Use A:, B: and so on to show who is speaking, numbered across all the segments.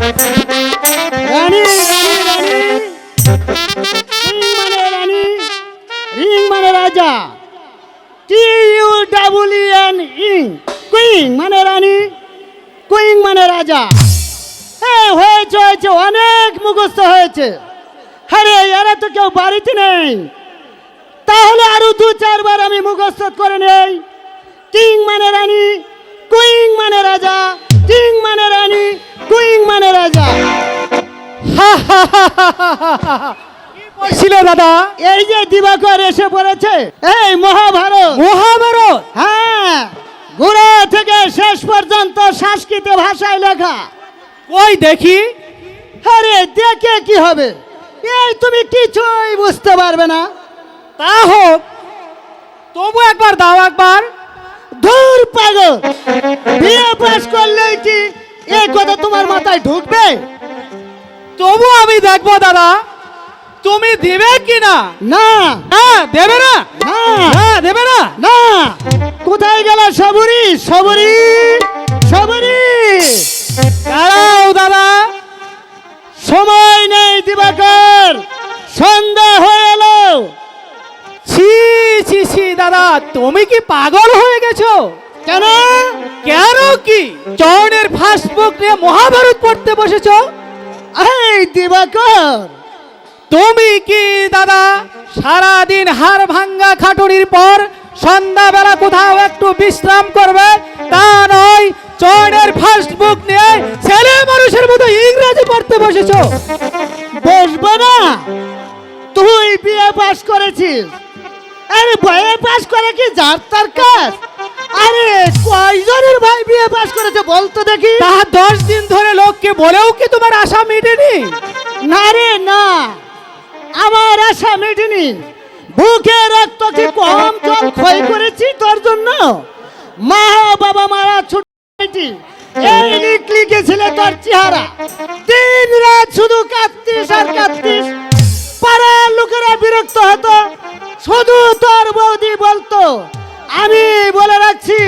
A: রানী রানী রানী king মানে রানী, ring মানে রাজা, TUEEN ইং, কুইং মানে রানী, কুইং মানে রাজা। হয়েছে হয়েছে, অনেক মুখস্থ হয়েছে। আরে এরা তো কেউ বাড়িতে নেই, তাহলে আরো 2-4 বার আমি মুখস্থ করে নেই। কিং মানে রানী, কুইং মানে রাজা, কিং মানে রানী, কুইং মানে রাজা।
B: কি বলছিলে দাদা?
A: এই যে দিবাকর এসে পড়েছে, এই মহাভারত।
B: মহাভারত?
A: হ্যাঁ, গোড়া থেকে শেষ পর্যন্ত সংস্কৃত ভাষায় লেখা।
B: ওই দেখি।
A: আরে দেখে কি হবে, এই তুমি কিছুই বুঝতে পারবে না।
B: তা হোক, তবু একবার দাও একবার।
A: ধুর পাগল, বিয়ে পাস করলেই কি এই কথা তোমার মাথায় ঢুকবে?
B: তবু আমি দেখবো দাদা, তুমি দিবে কি না।
A: না
B: না দেবে না,
A: না
B: না দেবে না।
A: না। কোথায় গেল সবরি, সবরি, সবরি?
B: দাঁড়াও দাদা।
A: সময় নেই দিবাকর, সন্ধ্যা হয়ে এলো।
B: ছি ছি ছি দাদা, তুমি কি পাগল হয়ে গেছো?
A: কেন?
B: কেন কি চরণের ফার্স্ট বুক নিয়ে মহাভারত পড়তে বসেছো?
A: এই দিবাকর,
B: তুমি কি দাদা সারাদিন হাড় ভাঙ্গা খাটুনির পর সন্ধ্যাবেলা কোথাও একটু বিশ্রাম করবে? তা নয়, চরণের ফার্স্ট বুক নিয়ে ছেলে মানুষের মতো ইংরেজি পড়তে বসেছো।
A: বসবো না? তুই বিয়ে পাস করেছিস, আরে বিয়ে পাস করে কি যার তার কাজ? আরে কয়জনের ভাই বিয়ে পাস করেছে বলতো দেখি?
B: তা 10 দিন ধরে লোককে বলেও কি তোমার আশা মেটেনি?
A: না রে না, আমার আশা মেটেনি। বুকে রক্ত কি কম জল ক্ষয় করেছি তোর জন্য? মা বাবা মারা ছোট এই লিখেছিলে তোর চেহারা, দিন রাত শুধু কাঁদতিস আর কাঁদতিস। পাড়ার লোকেরা বিরক্ত হতো, শুধু তোর বৌদি বলতো। আমি বলে রাখছি,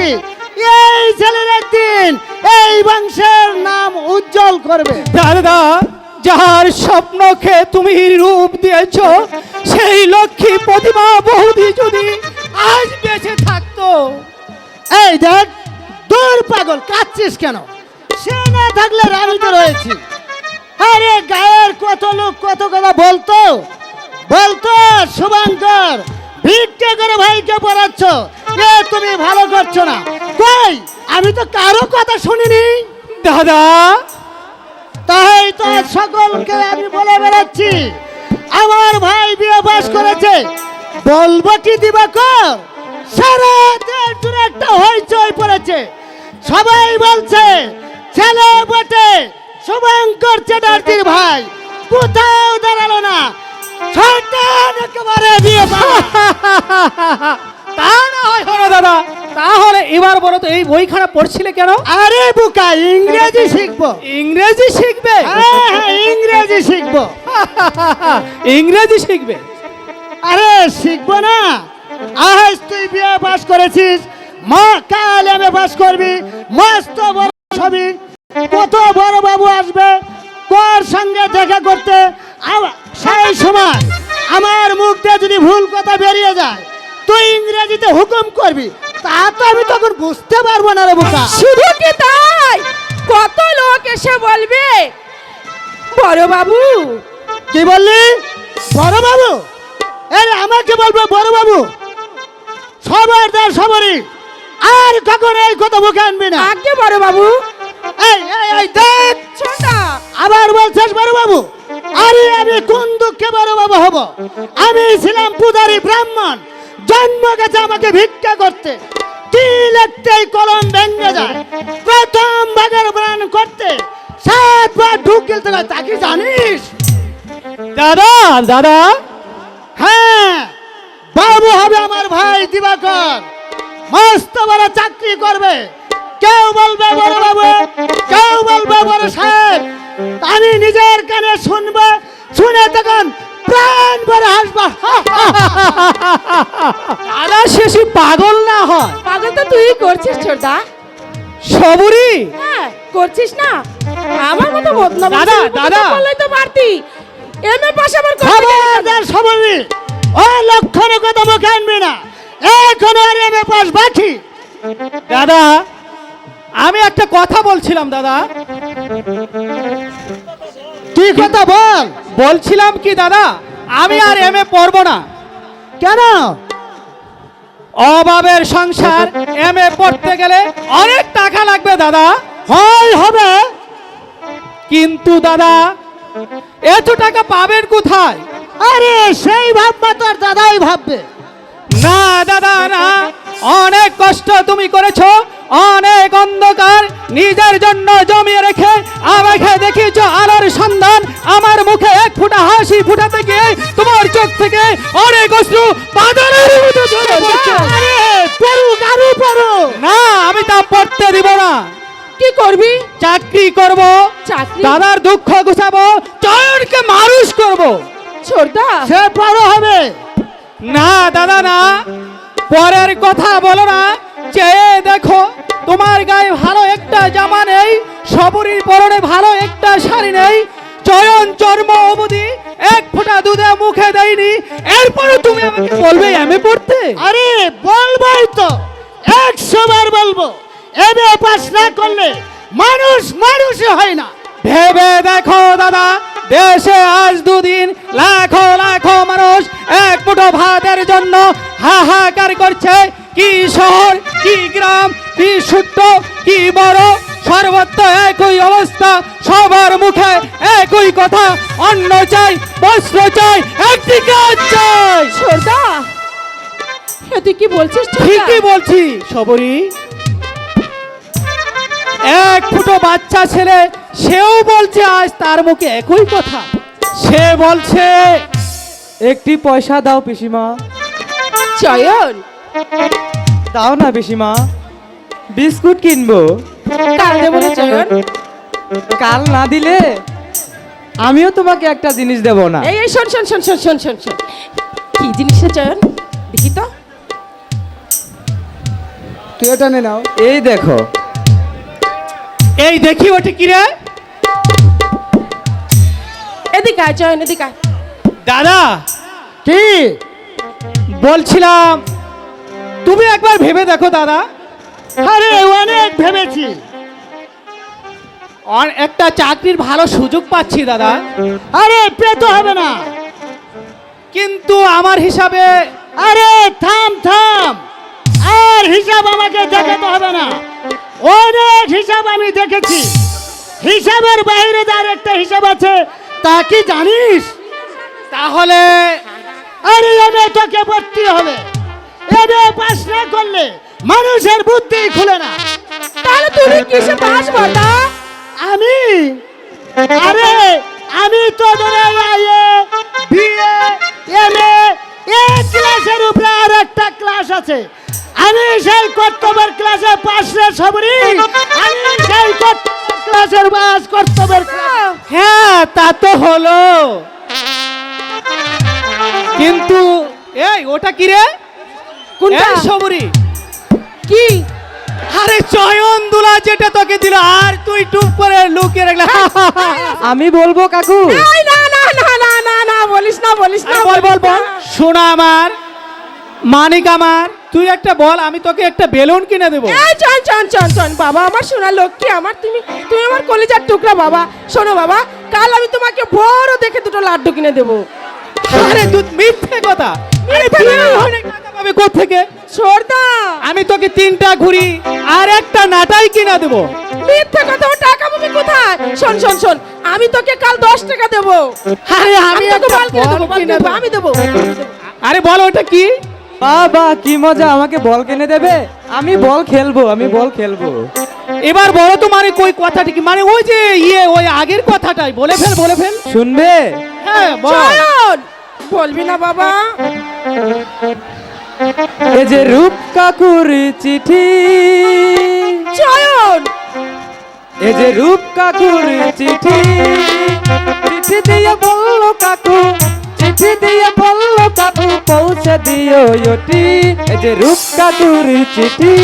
A: এই ছেলের একদিন এই বংশের নাম উজ্জ্বল করবে।
B: দাদা, যার স্বপ্নকে তুমি রূপ দিয়েছো, সেই লক্ষ্মী প্রতিমা বৌদি যদি আজ বেঁচে থাকতো।
A: এই দেখ, দূর পাগল, কাঁদছিস কেন? সে না থাকলে আমি তো রয়েছি। আরে গায়ের কত লোক কত কথা বলতো বলতো, শুভঙ্কর ভিক্ষে করে ভাইকে পড়াচ্ছ, এ তুমি ভালো করছো না। কই, আমি তো কারো কথা শুনিনি।
B: দাদা,
A: তাই তো সকলকে আমি বলে বেড়াচ্ছি, আমার ভাই বিয়ে পাস করেছে। বলবো কি দিবাকর, সারা দেশ জুড়ে একটা হইচই পড়েছে। সবাই বলছে ছেলে বটে শুভঙ্কর চ্যাটার্জির ভাই, কোথাও দাঁড়ালো না। শয়তান একেবারে বিয়ে পাস।
B: তা না হয় হলো দাদা, তাহলে এবার বলো তো এই বইখানা পড়ছিলে কেন?
A: আরে বুকা, ইংরেজি শিখবো।
B: ইংরেজি শিখবে?
A: হ্যাঁ হ্যাঁ, ইংরেজি শিখবো।
B: ইংরেজি শিখবে?
A: আরে শিখবো না? আজ তুই বিয়ে পাস করেছিস, মা কাল এমএ পাস করবি, মস্ত বড় হবি। কত বড় বাবু আসবে তোর সঙ্গে দেখা করতে, সেই সময় আমার মুখ দিয়ে যদি ভুল কথা বেরিয়ে যায়, তুই ইংরেজিতে হুকুম করবি, তা তো আমি তখন বুঝতে পারবো না রে বোকা।
C: শুধু কি তাই, কত লোক এসে বলবে বড় বাবু।
A: কি বললি? বড় বাবু? আরে আমাকে বলবো বড় বাবু? খবরদার সবরি, আর কখন এই কথা মুখে আনবি না।
C: আগে বড় বাবু।
A: এই এই এই দেখ,
C: ছোটা
A: আবার বলছিস বড় বাবু? আরে আমি কোন দুঃখে বড় বাবু হব? আমি ছিলাম পূজারি ব্রাহ্মণ, জন্ম গেছে আমাকে ভিক্ষা করতে। কি লিখতেই কলম ভেঙে যায়, প্রথম ভাগের ব্রাণ করতে 7 বার ঢুক গেলতে হয়, তা কি জানিস?
B: দাদা দাদা,
A: হ্যাঁ, বাবু হবে আমার ভাই দিবাকর, মস্ত বড় চাকরি করবে। কেউ বলবে বড় বাবু, কেউ বলবে বড় সাহেব। আমি নিজের কানে শুনবো, শুনে তখন প্রাণ ভরে হাসবো।
B: দাদা শেষে পাগল না হয়।
C: পাগল তো তুই করছিস ছোটদা।
B: সবরি,
C: হ্যাঁ করছিস না, আমার মতো বদনাম
B: দাদা, দাদা।
C: বললেই তো পারতি এমএ পাস আমার করতে গেলে কেন?
A: খবরদার সবরি, ও লক্ষণের কথা মুখে আনবি না, এখন আর এমএ পাস বাকি।
B: দাদা আমি একটা কথা বলছিলাম দাদা,
A: তুই কথা বল।
B: বলছিলাম কি দাদা, আমি আর এমএ পড়বো না।
A: কেন?
B: অভাবের সংসার, এমএ পড়তে গেলে অনেক টাকা লাগবে দাদা।
A: হয় হবে,
B: কিন্তু দাদা এত টাকা পাবেন কোথায়?
A: আরে সেই ভাববা তোর দাদাই ভাববে।
B: না দাদা না, অনেক কষ্ট তুমি করেছো, অনেক অন্ধকার নিজের জন্য জমিয়ে রেখে আমাকে দেখিয়েছ আলোর সন্ধান। আমার মুখে এক ফোঁটা হাসি ফুটাতে গিয়ে তোমার চোখ থেকে অনেক অশ্রু বাদলের মতো ঝরে পড়ছে।
A: আরে পড়ুক, আরো পড়ো।
B: না আমি তা পড়তে দিব না,
C: কি করবি?
B: চাকরি করব,
C: চাকরি?
B: দাদার দুঃখ গুছাবো, চয়নকে মানুষ করব।
C: ছোটদা,
A: সে বড় হবে।
B: না দাদা না, পরের কথা বলো না। চেয়ে দেখো, তোমার গায়ে ভালো একটা জামা নেই, সবরীর পরনে ভালো একটা শাড়ি নেই, চয়ন চর্ম অবধি এক ফোঁটা দুধে মুখে দেয়নি, এরপরে তুমি আমাকে বলবে এমএ পড়তে?
A: আরে বলবোই তো, 100 বার বলবো, এমএ পাস না করলে মানুষ মানুষই হয় না।
B: ভেবে দেখো দাদা, দেশে আজ দুদিন লাখো লাখো মানুষ এক মুঠো ভাতের জন্য হাহাকার করছে। কি শহর, কি গ্রাম, কি ছোট্ট, কি বড়, সর্বত্র একই অবস্থা, সবার মুখে একই কথা, অন্ন চাই, বস্ত্র চাই, একটি কাজ চাই।
C: ছোটদা, এ তুই কি বলছিস? ছোটদা?
B: ঠিকই বলছি সবরি। এক ফুটো বাচ্চা ছেলে, সেও বলছে আজ তার মুখে একই কথা। সে বলছে
D: একটি পয়সা দাও পিসিমা,
C: চয়ন,
D: দাও না পিসিমা, বিস্কুট কিনবো।
C: কাল দেবো রে চয়ন।
D: কাল না দিলে আমিও তোমাকে একটা জিনিস দেব না।
C: এই এই শোন শোন শোন শোন শোন শোন শোন, কি জিনিস রে চয়ন? দেখি তো।
A: তুই এটা নে নাও।
D: এই দেখো।
B: এই দেখি ওটা কি রে?
C: এদিকে আয় চয়ন, এদিকে আয়।
B: দাদা
A: কি
B: বলছিলাম, তুমি একবার ভেবে দেখো দাদা,
A: আরে অনেক ভেবেছি।
B: একটা চাকরির ভালো সুযোগ পাচ্ছি দাদা,
A: আরে পেতে হবে না।
B: কিন্তু আমার হিসাবে
A: আরে থাম থাম, আর হিসাব আমাকে দেখাতে হবে না, অনেক হিসাব আমি দেখেছি। হিসাবের বাইরে তার একটা হিসাব আছে, তা কি জানিস?
B: তাহলে
A: আরে এমএ তোকে পড়তে হবে। এমএ পাস না করলে মানুষের বুদ্ধি খুলে না।
C: তাহলে তুমি কিসে পাস বলতা?
A: আমি, আরে আমি তো ধরে আইএ বিএ এমএ এক ক্লাসের উপরে আর একটা ক্লাস আছে। আমি সেই কর্তব্যের ক্লাসে পাস রে সবরি, আমি সেই কর্তব্যের ক্লাসের পাস কর্তব্যের ক্লাস।
B: হ্যাঁ তা তো হলো, কিন্তু এই ওটা কি রে?
C: কোনটা?
B: এই সবরি,
C: কি?
B: আরে চয়ন দুলা যেটা তোকে দিল, আর তুই টুপ করে লুকিয়ে রাখলে।
D: আমি বলবো কাকু।
C: এই না না না না না না, বলিস না বলিস না,
B: আরে বল বল
C: বলিস
B: বল,
C: না।
B: শোনা আমার মানিক আমার, তুই একটা বল, আমি তোকে একটা বেলুন কিনে দেবো।
C: এই চন চন চন চন, বাবা আমার সোনা লক্ষ্মী আমার, তুমি তুমি আমার কলিজার টুকরা বাবা। শোনো বাবা, কাল আমি তোমাকে বড় দেখে দুটো লাড্ডু কিনে দেবো।
B: আরে তুই মিথ্যে কথা, আরে
C: মিথ্যে
B: তুই
C: না।
B: অনেক টাকা পাবে কোত্থেকে?
C: ছোড়দা,
B: আমি তোকে 3টা ঘুড়ি আর একটা নাটাই কিনে দেবো।
C: মিথ্যে কথা, ও টাকা পাবি কোথায়? শোন শোন শোন, আমি তোকে কাল 10 টাকা দেবো।
B: আরে
C: আমি
B: আমি
C: তোকে
B: একটা
C: বল কিনে
B: বল
C: দেবো, বল
B: কিনে
C: কিনে দেবো,
B: দেবো।
C: আমি দেবো।
B: আরে বল ওটা কি?
D: বাবা কি মজা, আমাকে বল কিনে দেবে? আমি বল খেলবো, আমি বল খেলবো।
B: এবার বলো তো মানে কই কথাটা কি, মানে ওই যে ওই আগের কথাটাই বলে ফেল, বলে ফেল।
D: শুনবে?
B: হ্যাঁ বল।
C: চয়ন, বলবি না বাবা?
D: এ যে রূপ কাকুর চিঠি,
C: চয়ন,
D: এ যে রূপ কাকুর চিঠি, চিঠি দিয়ে বললো কাকু, চিঠি দিয়ে বললো কাকু পৌঁছে দিও ওটি। এ যে রূপ কাকুর চিঠি।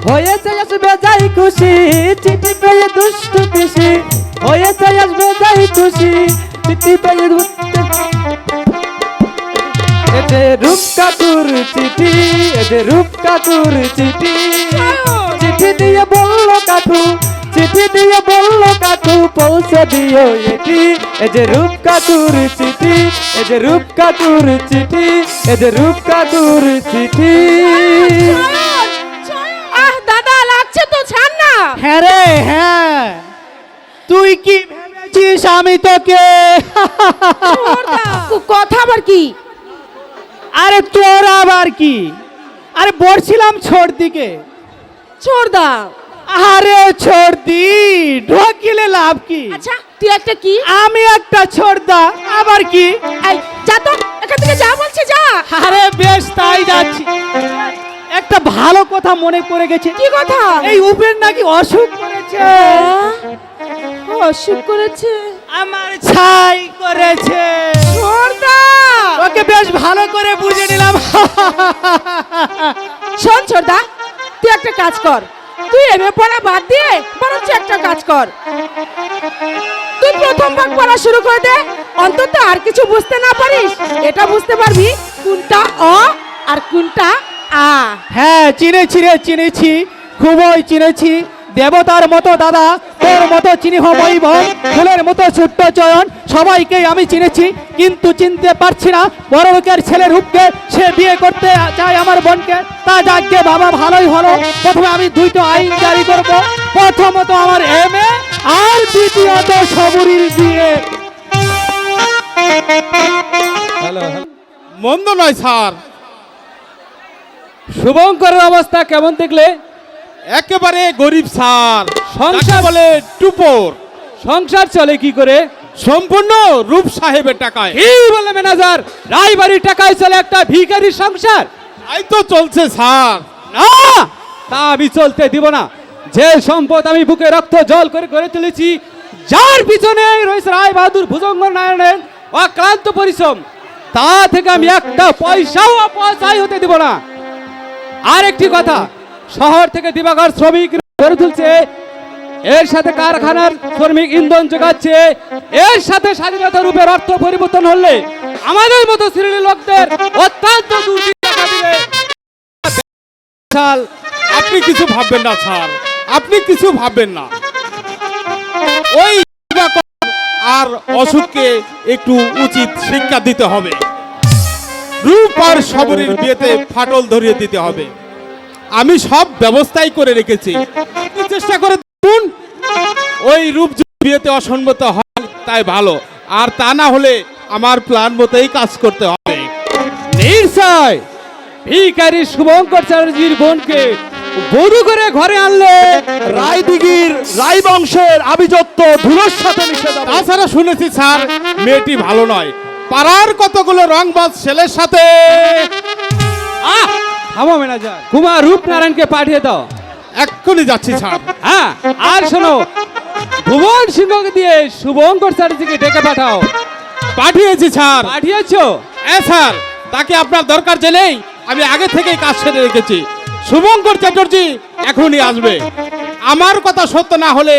D: হয়েছে আসবে যাই খুশি চিঠি পেয়ে দুষ্টু পিসি হয়েছে আসবে যাই খুশি চিঠি পেয়ে এ যে রূপ কাকুর চিঠি এ যে রূপ কাকুর চিঠি চিঠি দিয়ে বললো কাকু চিঠি দিয়ে বললো কাকু পৌঁছে দিও এটি এ যে রূপ কাকুর চিঠি এ যে রূপ কাকুর চিঠি এ যে রূপ কাকুর চিঠি
C: আহ দাদা লাগছে তো, ছাড় না।
B: হ্যাঁ রে হ্যাঁ, তুই কি ভেবেছিস আমি তোকে
C: কথা আবার কি?
B: আরে তোর আবার কি? আরে বলছিলাম ছোট দিকে।
C: ছোড়দা।
B: আরে ছোড়দি ঢোকিলে লাভ কি?
C: আচ্ছা তুই একটা কি?
B: আমি একটা ছোড়দা আবার কি?
C: এই যা তো এখান থেকে, যা বলছে যা।
B: আরে বেশ তাই যাচ্ছি। একটা ভালো কথা মনে পড়ে গেছে।
C: কি কথা?
B: এই উপের নাকি অসুখ করেছে।
C: অসুখ করেছে?
B: আমার ছাই করেছে।
C: ছোড়দা
B: ওকে বেশ ভালো করে বুঝে নিলাম।
C: শোন ছোড়দা, তুই একটা কাজ কর, তুই এমএ পড়া বাদ দিয়ে বরঞ্চ একটা কাজ কর, তুই প্রথম ভাগ পড়া শুরু করে দে। অন্তত আর কিছু বুঝতে না পারিস, এটা বুঝতে পারবি কোনটা অ আর কোনটা আ।
B: হ্যাঁ চিনেছি রে, চিনেছি, খুবই চিনেছি। দেবতার মতো দাদা, তোর মতো চিনি হবই বোন, ফুলের মতো ছোট্ট চয়ন, সবাইকেই আমি চিনেছি, কিন্তু চিনতে পারছি না বড় লোকের ছেলে রূপকে। সে বিয়ে করতে চায় আমার বোনকে। তা যাকে বাবা ভালোই হলো, প্রথমে আমি দুইটা আইন জারি করব। প্রথমত আমার এমএ, আর দ্বিতীয়ত সবুরির বিয়ে।
E: মন্দ নয় স্যার,
D: শুভঙ্করের অবস্থা কেমন দেখলে?
E: একেবারে গরিব স্যার,
D: সংসার
E: বলে টুপোর,
D: সংসার চলে কি করে?
E: সম্পূর্ণ রূপ সাহেবের টাকায়।
D: কি বলে ম্যানেজার, রায়বাড়ির টাকায় চলে একটা ভিখারির সংসার?
E: তাই তো চলছে স্যার।
D: না, তা আমি চলতে দিব না। যে সম্পদ আমি বুকে রক্ত জল করে গড়ে তুলেছি, যার পিছনে রয়েছে রায় বাহাদুর ভুজঙ্গ নারায়ণের অক্লান্ত পরিশ্রম, তা থেকে আমি একটা পয়সাও অপচয় হতে দিব না। আর একটি কথা, শহর থেকে দিবাগর শ্রমিক গড়ে তুলছে, এর সাথে কারখানার শ্রমিক ইন্ধন যোগাচ্ছে, এর সাথে স্বাধীনতা রূপের অর্থ পরিবর্তন হলে আমাদের মতো শ্রেণীর লোকদের অত্যন্ত দুর্নীতি দেখা দিবে।
E: আপনি কিছু ভাববেন না স্যার, আপনি কিছু ভাববেন না। ওই আর অসুখকে একটু উচিত শিক্ষা দিতে হবে, রূপ আর সবরের বিয়েতে ফাটল ধরিয়ে দিতে হবে। আমি সব ব্যবস্থাই করে রেখেছি, আপনি চেষ্টা করে দেখুন। ওই রূপ যদি বিয়েতে অসম্মত হয় তাই ভালো, আর তা না হলে আমার প্ল্যান মতোই কাজ করতে হবে।
D: নিশ্চয় ভিখারি শুভঙ্কর চ্যাটার্জির বোনকে বধূ করে ঘরে আনলে
B: রায়দিগির রায় বংশের আভিজাত্য ধুলোর সাথে মিশে যাবে।
E: তাছাড়া শুনেছি স্যার, মেয়েটি ভালো নয়, পাড়ার কতগুলো রংবাজ ছেলের সাথে।
D: থামো ম্যানেজার, কুমার রূপনারায়ণকে পাঠিয়ে দাও।
E: এক্ষুনি যাচ্ছি স্যার।
D: হ্যাঁ, আর শোনো, ভুবন সিংহকে দিয়ে শুভঙ্কর চ্যাটার্জিকে ডেকে পাঠাও।
E: পাঠিয়েছি স্যার।
D: পাঠিয়েছো?
E: হ্যাঁ স্যার, তাকে আপনার দরকার যে নেই, আমি আগে থেকেই কাজ সেরে রেখেছি। শুভঙ্কর চ্যাটার্জি এখনই আসবে। আমার কথা সত্য না হলে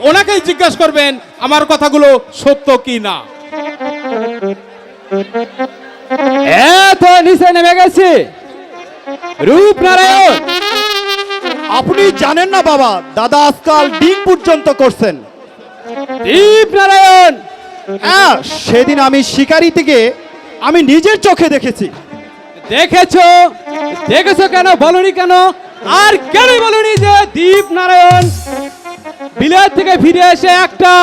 E: ওনাকেই জিজ্ঞাসা করবেন আমার কথাগুলো সত্য কি না।
D: এত নিচে নেমে গেছে রূপনারায়ণ।
B: আপনি জানেন না বাবা, দাদা আজকাল ডিম পর্যন্ত করছেন।
D: দীপনারায়ণ,
B: হ্যাঁ, সেদিন আমি শিকারি থেকে আমি নিজের চোখে দেখেছি।
D: দেখেছো? দেখেছো কেন বলনি কেন? আর কেন বলনি যে দীপনারায়ণ বিলেত থেকে ফিরে এসে একটা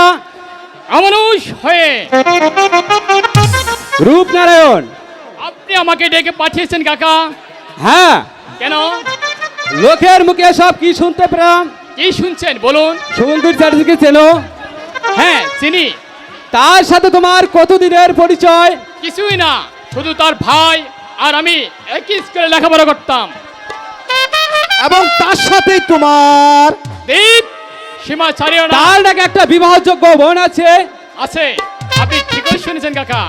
D: অমানুষ হয়ে? রূপনারায়ণ,
F: আপনি আমাকে ডেকে পাঠিয়েছেন কাকা?
D: হ্যাঁ,
F: কেন?
D: লোকের মুখে সব কি শুনতে পেলাম।
F: কি শুনছেন বলুন?
D: শুভঙ্কর চ্যাটার্জিকে চেনো?
F: হ্যাঁ চিনি।
D: তার সাথে তোমার কতদিনের পরিচয়?
F: কিছুই না, শুধু তার ভাই আর আমি একই স্কুলে লেখাপড়া করতাম।
B: এবং তার সাথে তোমার
F: দীপ, সীমা ছাড়িও না।
D: তার নাকি একটা বিবাহযোগ্য বোন আছে?
F: আছে, আপনি ঠিকই শুনেছেন কাকা।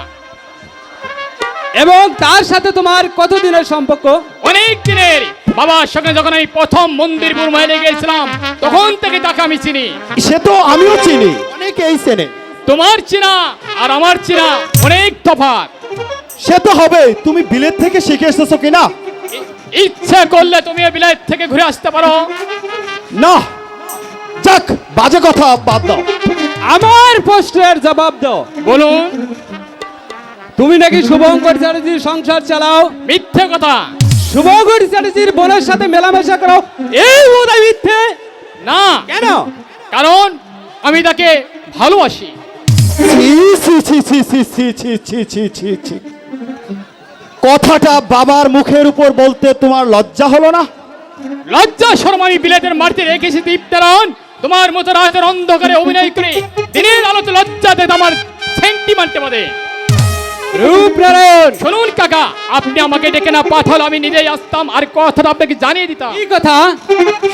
D: এবং তার সাথে তোমার কতদিনের সম্পর্ক?
F: অনেক দিনের। বাবার সঙ্গে যখন আমি প্রথম মন্দির বুরমাইলে গিয়েছিলাম তখন থেকে তাকে আমি চিনি।
G: সে তো আমিও চিনি, অনেকেই চেনে।
F: তোমার চেনা আর আমার চেনা অনেক তফাৎ।
G: সে তো হবে, তুমি বিলেত থেকে শিখে এসেছো কিনা?
F: ইচ্ছা করলে তুমি বিলেত থেকে ঘুরে আসতে পারো।
G: না, যাক, বাজে কথা বাদ দাও।
D: আমার প্রশ্নের জবাব দাও।
F: বলুন।
D: তুমি নাকি শুভঙ্কর চ্যাটার্জির সংসার চালাও?
F: মিথ্যে কথা।
D: শুভঙ্কর চ্যাটার্জির বোনের সাথে মেলামেশা করো, এই বোধহয় মিথ্যে।
F: না।
D: কেন?
F: কারণ আমি তাকে ভালোবাসি।
G: ছি, ছি, ছি, ছি, ছি, ছি, ছি, ছি, ছি, ছি, ছি। কথাটা বাবার মুখের উপর বলতে তোমার লজ্জা হলো না?
F: লজ্জা শরম আমি বিলেতের মাটিতে রেখেছি দীপ্তারণ। তোমার মতো রাতের অন্ধকারে অভিনয় করে দিনের আলোতে লজ্জা দেয় আমার সেন্টিমেন্টে বাদে।
D: রূপনারায়ণ,
F: শুনুন কাকা, আপনি আমাকে ডেকে না পাঠালো আমি নিজেই আসতাম আর কথাটা আপনাকে জানিয়ে দিতাম।
D: কি কথা?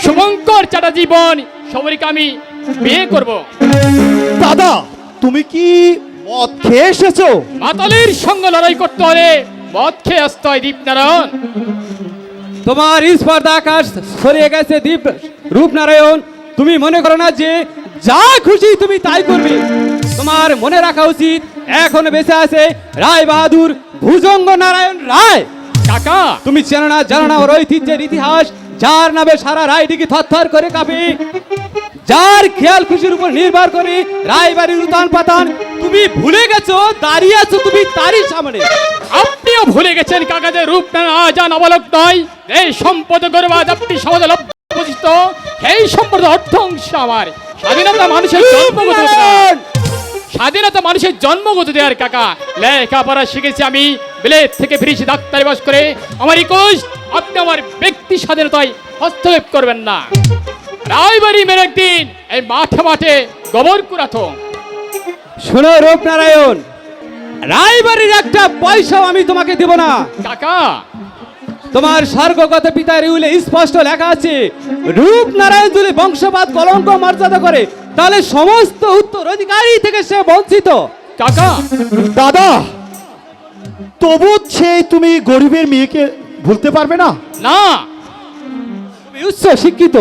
F: শুভঙ্কর চ্যাটার্জি বোন সবরীকে আমি বিয়ে করব।
G: দাদা, তুমি কি মদ খেয়ে এসেছো?
F: মাতালের সঙ্গে লড়াই করতে হলে মদ খেয়ে আসতে হয় দীপনারায়ণ।
D: তোমার স্পর্ধা আকাশ সরিয়ে গেছে দীপ রূপনারায়ণ। তুমি মনে করো না যে যা খুশি তুমি তাই করবে। তোমার মনে রাখা উচিত এখন বেঁচে আছে রায় বাহাদুর ভুজঙ্গ নারায়ণ রায়।
F: কাকা,
D: তুমি চেনো না জানো না ওর ঐতিহ্যের ইতিহাস, যার নামে সারা রায়ডিকে থরথর করে কাঁপে, যার খেয়াল খুশির উপর নির্ভর করে রায়বাড়ির উতান পাতান। তুমি ভুলে গেছো, দাঁড়িয়ে আছো তুমি তারই সামনে।
F: আপনিও ভুলে গেছেন কাকা যে রূপনারায়ণ আজ আর অবলক নয়। এই সম্পদ গর্বাজ আপনি সমাজে লব্ধ, এই সম্পদ অর্ধ অংশ আমার। স্বাধীনতা মানুষের জন্মগত অধিকার। স্বাধীনতা মানুষের জন্মগত দেয়ার কাকা। লেখাপড়া শিখেছি আমি, বিলেত থেকে ফিরেছি ডাক্তারি পাস করে। আমার রিকোয়েস্ট, আপনি আমার ব্যক্তি স্বাধীনতায় হস্তক্ষেপ করবেন না। রায়বাড়ি মেরে একদিন এই মাঠে মাঠে গোবর কুড়াতো।
D: শোনো রূপনারায়ণ, রায়বাড়ির একটা পয়সাও আমি তোমাকে দেব না।
F: কাকা,
D: তোমার স্বর্গগত পিতার উলে স্পষ্ট লেখা আছে, রূপনারায়ণ যদি বংশপাত কলঙ্ক মর্যাদা করে তাহলে সমস্ত উত্তরাধিকারী থেকে সে বঞ্চিত।
F: কাকা,
G: দাদা, তবু সেই তুমি গরিবের মেয়েকে ভুলতে পারবে না?
F: না।
D: তুমি উচ্চ শিক্ষিত,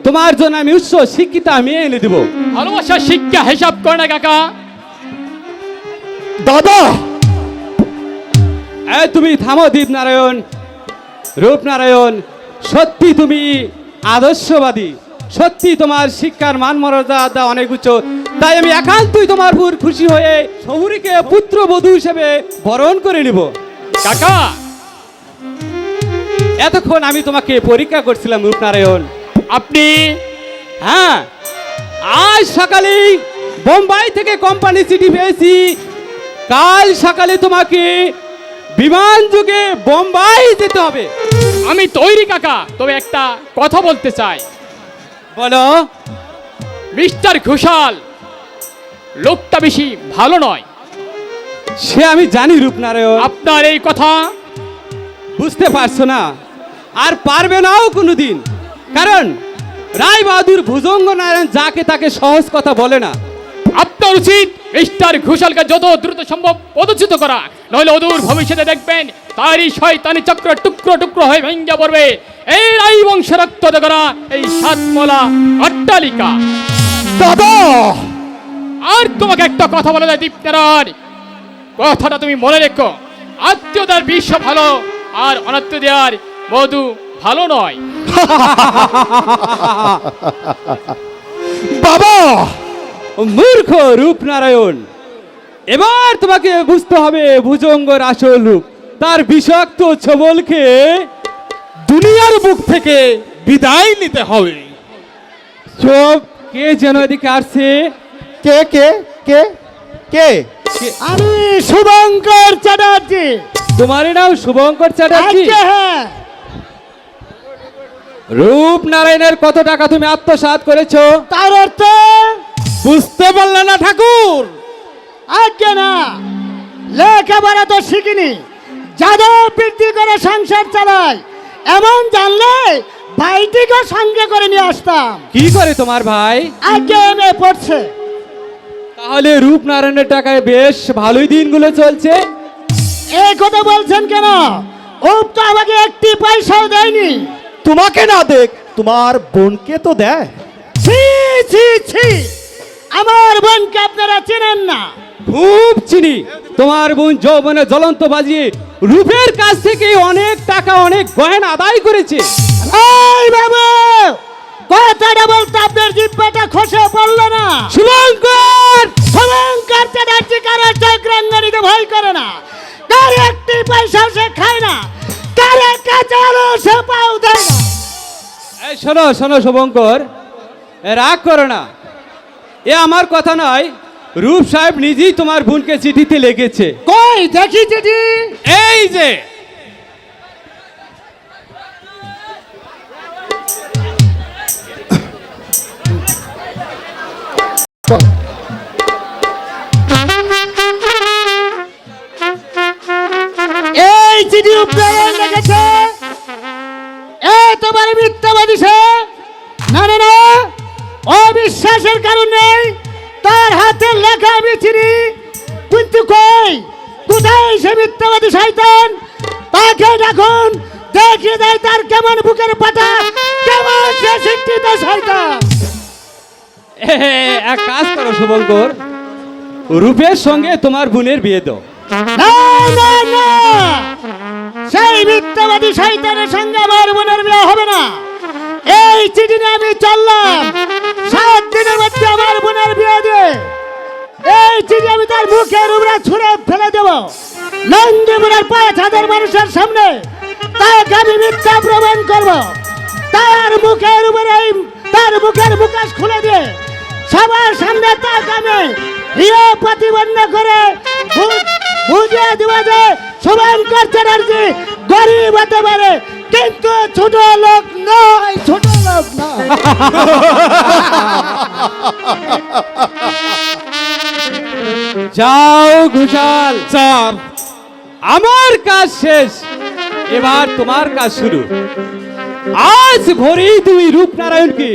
D: তোমার জন্য আমি উচ্চ শিক্ষিতা মেয়ে এনে দেব।
F: ভালোবাসা শিক্ষা হিসাব করে না কাকা।
G: দাদা,
D: এই তুমি থামো দীপনারায়ণ। রূপনারায়ণ, সত্যি তুমি আদর্শবাদী, সত্যি তোমার শিক্ষার মান মর্যাদা অনেক উচ্চ। তাই আমি একান্তই তোমার উপর খুশি হয়ে শহুরীকে পুত্রবধূ হিসেবে বরণ করে নিব।
F: কাকা,
D: এতক্ষণ আমি তোমাকে পরীক্ষা করছিলাম রূপনারায়ণ।
F: আপনি
D: হ্যাঁ, আজ সকালে বোম্বাই থেকে কোম্পানি চিঠি পেয়েছি, কাল সকালে তোমাকে বিমান যুগে বোম্বাই যেতে হবে।
F: আমি তৈরি কাকা, তবে একটা কথা বলতে চাই।
D: বলো।
F: মিস্টার ঘোষাল লোকটা বেশি ভালো নয়।
D: সে আমি জানি রূপনারায়ণ,
F: আপনার এই কথা
D: বুঝতে পারছো না, আর পারবে নাও কোনোদিন। কারণ রায় বাহাদুর ভুজঙ্গ নারায়ণ যাকে তাকে সহজ কথা বলে না।
F: আপনার উচিত মিস্টার ঘোষালকে যত দ্রুত সম্ভব পদচ্যুত করা, নইলে অদূর ভবিষ্যতে দেখবেন তারই শয়তানি চক্র টুকরো টুকরো হয়ে ভেঙে পড়বে এই রাই বংশ রক্ত করা এই সাতমলা অট্টালিকা।
G: দাদা,
F: আর তোমাকে একটা কথা বলা যায় দীপনারায়ণ, কথাটা তুমি মনে রেখো। আত্মীয়তার বিশ্ব ভালো আর অনাত্মীয়তার মধু ভালো নয়।
G: বাবা,
D: মূর্খ রূপনারায়ণ, এবার তোমাকে বুঝতে হবে ভুজঙ্গর আসল রূপ। তার বিষাক্ত ছবলকে
E: দুনিয়ার বুক থেকে বিদায় নিতে হবে।
D: চোপ, কে যেন এদিকে আসছে।
G: কে কে কে কে?
A: আমি শুভঙ্কর চ্যাটার্জি।
D: তোমার নাম শুভঙ্কর চ্যাটার্জি?
A: আজ্ঞে হ্যাঁ।
D: রূপনারায়ণের কত টাকা তুমি আত্মসাৎ করেছো?
A: তার অর্থ
E: বুঝতে পারলে না ঠাকুর?
A: আজ্ঞে না, লেখাপড়া তো শিখিনি, যাদব বৃদ্ধি করে সংসার চালায় এমন জানলে ভাইটিকে সঙ্গে করে নিয়ে আসতাম।
D: কি করে তোমার ভাই?
A: আজ্ঞে এমএ পড়ছে।
D: তাহলে রূপনারায়ণের টাকায় বেশ ভালোই দিনগুলো চলছে।
A: এই কথা বলছেন কেন? ও তো আমাকে একটি পয়সাও দেয়নি।
G: তোমাকে না দেখ, তোমার বোনকে তো দেয়।
A: ছি ছি ছি, আমার বোনকে আপনারা চেনেন না।
D: খুব চিনি। তোমার বোন যৌবনে জ্বলন্ত বাজিয়ে রূপের কাছ থেকে অনেক টাকা অনেক গয়না আদায় করেছে।
A: এই বাবু, কথাটা বলতে আপনার জিব্বাটা খসে পড়লো না?
D: শুভঙ্কর,
A: শুভঙ্কর চ্যাটার্জি কারো চক্রাঙ্গনীতে ভয় করে না, কার একটি পয়সা সে খায় না, কার কাছে আলো সে পাও দেয় না।
D: এই শোনো শোনো শুভঙ্কর, রাগ করো না। এ আমার কথা নয়, রূপ সাহেব নিজেই তোমার বোনকে চিঠিতে লিখেছে।
A: কই দেখি চিঠি।
E: এই যে
A: এই চিঠি উপরে লেগেছে, এ তোমার মিথ্যাবাদী সে। না না না, অবিশ্বাসের কারণ নেই, তার হাতে লেখা আমি চিনি। কিন্তু কই, কোথায় সে মিথ্যাবাদী শয়তান? তাকে দেখুন, দেখিয়ে দেয় তার কেমন বুকের পাটা, কেমন সে শিক্ষিত শয়তান।
D: এক কাজ করো শুভঙ্কর, রূপের সঙ্গে তোমার বোনের বিয়ে দাও।
A: না না না, সেই মিথ্যাবাদী শয়তানের সঙ্গে আমার বোনের বিয়ে হবে না। এই চিঠি নিয়ে আমি চললাম, 7 দিনের মধ্যে আমার বোনের বিয়ে দিয়ে এই চিঠি আমি তার মুখের উপরে ছুঁড়ে ফেলে দেব। নন্দীপুরের 5,000 মানুষের সামনে তাকে আমি মিথ্যা প্রমাণ করব। তার মুখের উপরে তার মুখের মুখোশ খুলে দিয়ে সবার সামনে তাকে আমি হিয়া প্রতিপন্ন করে বুঝিয়ে দেব যে শুভঙ্কর চ্যাটার্জি গরিব হতে পারে, কিন্তু ছোট লোক নয়, ছোট লোক নয়।
D: যাও ঘোষাল,
E: স্যার,
D: আমার কাজ শেষ, এবার তোমার কাজ শুরু। আজ ভোরেই তুমি রূপনারায়ণকে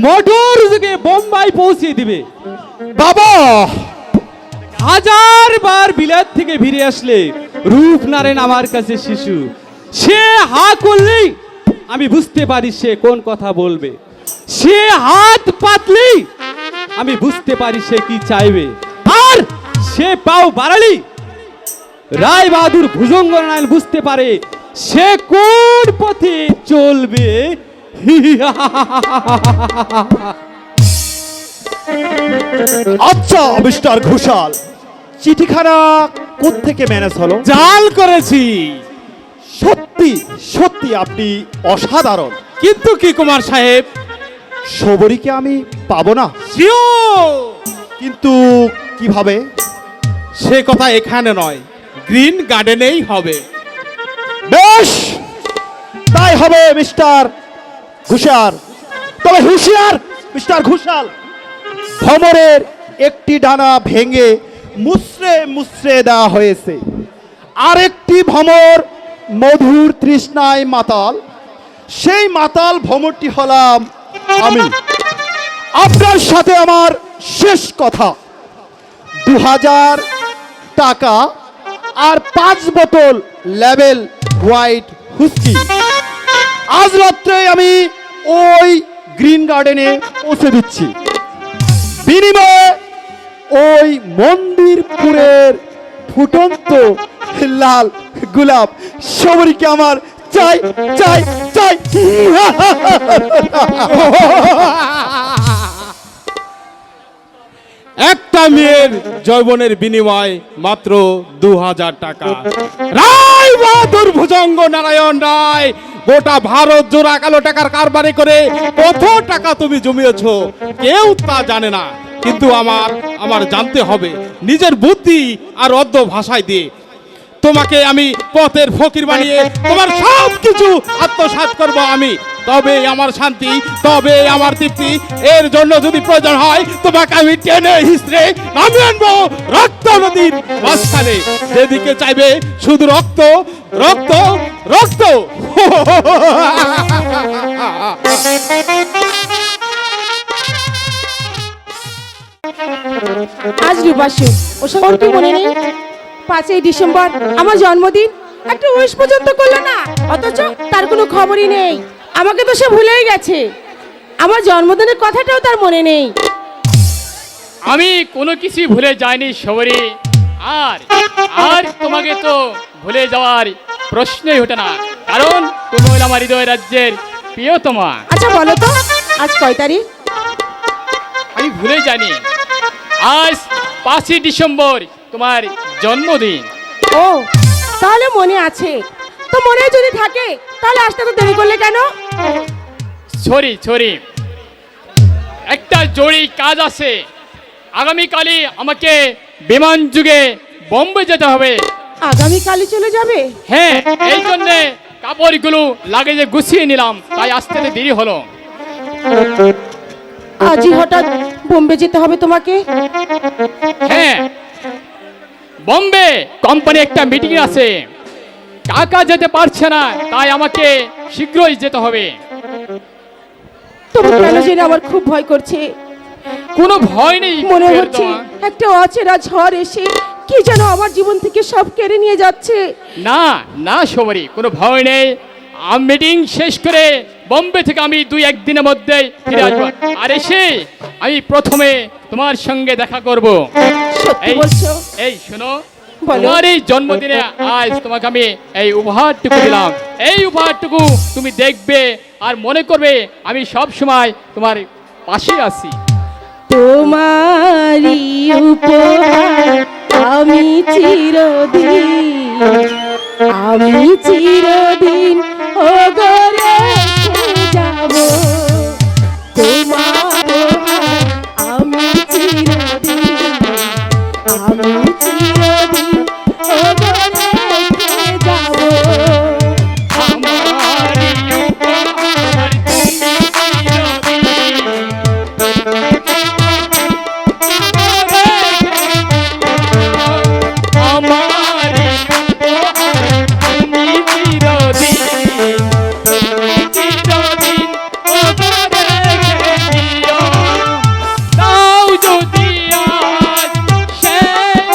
D: মোটর যুগে বোম্বাই পৌঁছে দিবে।
G: বাবা,
D: 1000 বার বিলাত থেকে ফিরে আসলে রূপনারায়ণ আমার কাছে শিশু। সে হা করলেই আমি বুঝতে পারি সে কোন কথা বলবে, সে হাত পাতলেই আমি বুঝতে পারি সে কি চাইবে, আর সে পাও বাড়ালি রায় বাহাদুর ভুজঙ্গনারায়ণ বুঝতে পারে সে কোন পথে চলবে।
G: আচ্ছা মিস্টার ঘোষাল, চিঠিখানা কোত্থেকে ম্যানেজ হলো?
E: জাল করেছি।
G: সত্যি সত্যি আপনি অসাধারণ।
E: কিন্তু কি কুমার সাহেব,
G: সবরীকে আমি পাবো না,
E: শিওর।
G: কিন্তু কিভাবে?
E: সে কথা এখানে নয়, গ্রিন গার্ডেনেই হবে।
G: বেশ, তাই হবে মিস্টার ঘোষাল। তবে হুঁশিয়ার মিস্টার ঘোষাল, ভ্রমরের একটি ডানা ভেঙে মুচড়ে মুচড়ে দেওয়া হয়েছে, আরেকটি ভ্রমর মধুর তৃষ্ণায় মাতাল। সেই মাতাল ভ্রমরটি হলাম আমি। আপনার সাথে আমার শেষ কথা, 2000 টাকা আর 5 বোতল লেবেল হোয়াইট হুস্কি। আজ রাত্রে আমি ওই গ্রিন গার্ডেনে পৌঁছে দিচ্ছি। বিনিময়ে ওই মন্দিরপুরের ফুটন্ত লাল গোলাপ সবরীকে আমার চাই চাই চাই।
E: একটা মেয়ের যৌবনের বিনিময় মাত্র 2000 টাকা। রায় বাহাদুর ভুজঙ্গ নারায়ণ রায় গোটা ভারত জোড়া কালো টাকার কারবারে করে কত টাকা তুমি জমিয়েছ কেউ তা জানে না, কিন্তু আমার জানতে হবে নিজের বুদ্ধি আর অদ্য ভাষায় দিয়ে। তোমাকে আমি পথের ফকির বানিয়ে তোমার সব কিছু আত্মসাৎ করব আমি, তবে আমার শান্তি, তবে আমার তৃপ্তি। এর জন্য যদি প্রয়োজন হয় তোমাকে আমি টেনে হিসড়ে নামিয়ে আনবো রক্ত নদীর মাঝখানে, যেদিকে চাইবে শুধু রক্ত রক্ত রক্ত।
C: আজ রূপাশু, ও সব কি মনে নেই? 5ই ডিসেম্বর আমার জন্মদিন, একটা উইশ পর্যন্ত করলো না, অথচ তার কোনো খবরই নেই। আমাকে তো সে ভুলেই গেছে, আমার জন্মদিনের কথাটাও তার মনে নেই।
F: আমি কোনো কিছুই ভুলে যাইনি শবরী, আর আর তোমাকে তো ভুলে যাওয়ার প্রশ্নই ওঠে না, কারণ তুমি হলো আমার হৃদয় রাজ্যের প্রিয়তমা।
C: আচ্ছা বলো তো, আজ কয় তারিখ?
F: আমি ভুলে জানি, আজ 5ই ডিসেম্বর তোমার জন্মদিন।
C: ও, তাহলে মনে আছে। তো মনে যদি থাকে তাহলে আসতে তো দেরি করলে কেন?
F: সরি, একটা জরুরি কাজ আছে। আগামীকালই আমাকে বিমান যুগে বোম্বে যেতে হবে।
C: আগামীকালই চলে যাবে?
F: হ্যাঁ, এই জন্যে কাপড়গুলো লাগেজে গুছিয়ে নিলাম, তাই আসতে তো দেরি হলো।
C: আজই হঠাৎ বোম্বে যেতে হবে তোমাকে?
F: হ্যাঁ, বোম্বে কোম্পানি একটা মিটিং আছে, কাকা যেতে পারছে না, তাই আমাকে শীঘ্রই যেতে হবে।
C: তবু কেন জেনে আমার খুব ভয় করছে।
F: কোনো ভয় নেই
C: মনে হচ্ছে
F: প্রিয়তমা।
C: একটা অচেনা ঝড় এসে কি যেন আমার জীবন থেকে সব কেড়ে নিয়ে যাচ্ছে।
F: না শবরী, কোনো ভয় নেই। মিটিং শেষ করে বোম্বে থেকে আমি 2-1 দিনের মধ্যেই ফিরে আসবো, আর এসে আমি প্রথমে তোমার সঙ্গে দেখা করব।
C: সত্যি
F: এই
C: বলছো?
F: এই শোনো,
C: বলো।
F: তোমার এই জন্মদিনে আজ তোমাকে আমি এই উপহারটুকু দিলাম। এই উপহারটুকু তুমি দেখবে আর মনে করবে আমি সব সময় তোমার পাশে আছি।
C: তোমারি উপহার আমি চিরদিন ও গরে যাব। তোমার উপহার আমি চিরদিন ও গরে যাব।
F: আমারই উপহার তুমি চিরদিন আমারই উপহার তুমি চিরদিন ওপরে রেখে দিও। দাও যদি আজ সে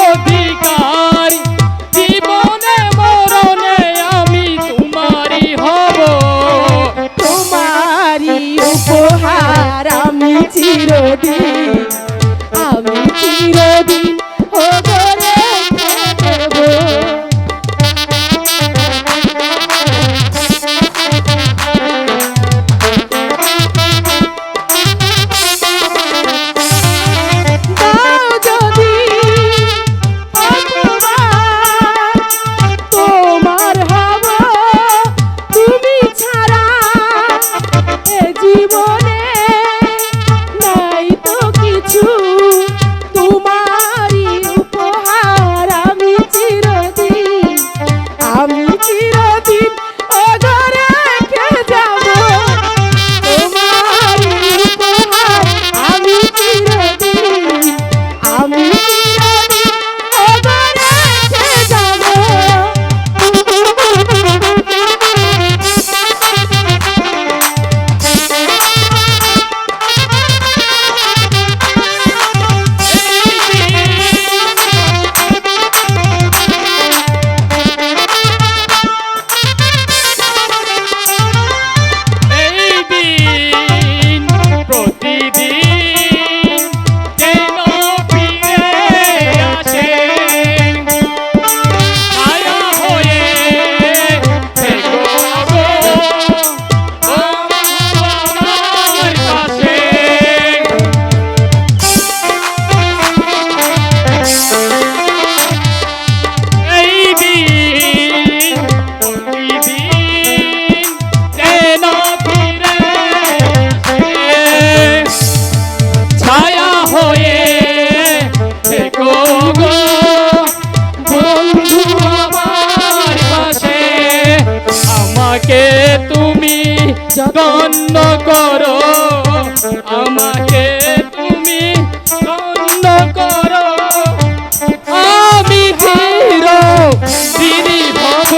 F: অধিকার, জীবনে মরণে আমি তোমারই হব।
C: তোমারি উপহার আমি চিরদিন ও গরে দেব। দাও যদি অপমান, তোমার হব তুমি ছাড়া এ জীবনে নাই তো কিছু। তোমারই উপহার আমি চিরদিন ও ঘরে রেখে যাব। তোমারই উপহার আমি চিরদিন ও ঘরে রেখে যাব।
F: এই দিন প্রতিদিন যেন ফিরে আসে, ছায়া হয়ে থেকো গো বন্ধু আমার পাশে। এই দিন প্রতিদিন যেন ফিরে আসে, ছায়া হয়ে থেকো গো বন্ধু আমার পাশে। আমাকে তুমি ধন্য করো, আমাকে তুমি ধন্য করো, আমি চিরদিনই হব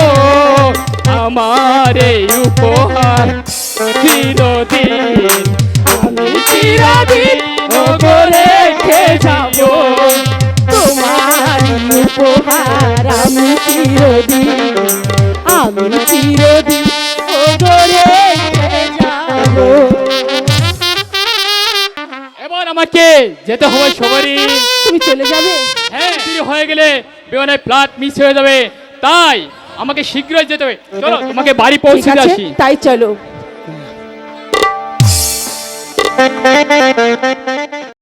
F: আমার এই উপহার চিরদিন ও ঘরে রেখে যাব।
C: তোমার উপহার আমি চিরদিন ও ঘরে রেখে যাব।
F: আমাকে যেতে হবে সবারই।
C: তুমি চলে যাবে?
F: হ্যাঁ, দেরি হয়ে গেলে বিমানের ফ্লাইট মিস হয়ে যাবে, তাই আমাকে শীঘ্রই যেতে হবে। চলো তোমাকে বাড়ি
C: ঠিক
F: পৌঁছে দিয়ে
C: আছে,
F: আসি।
C: তাই চলো।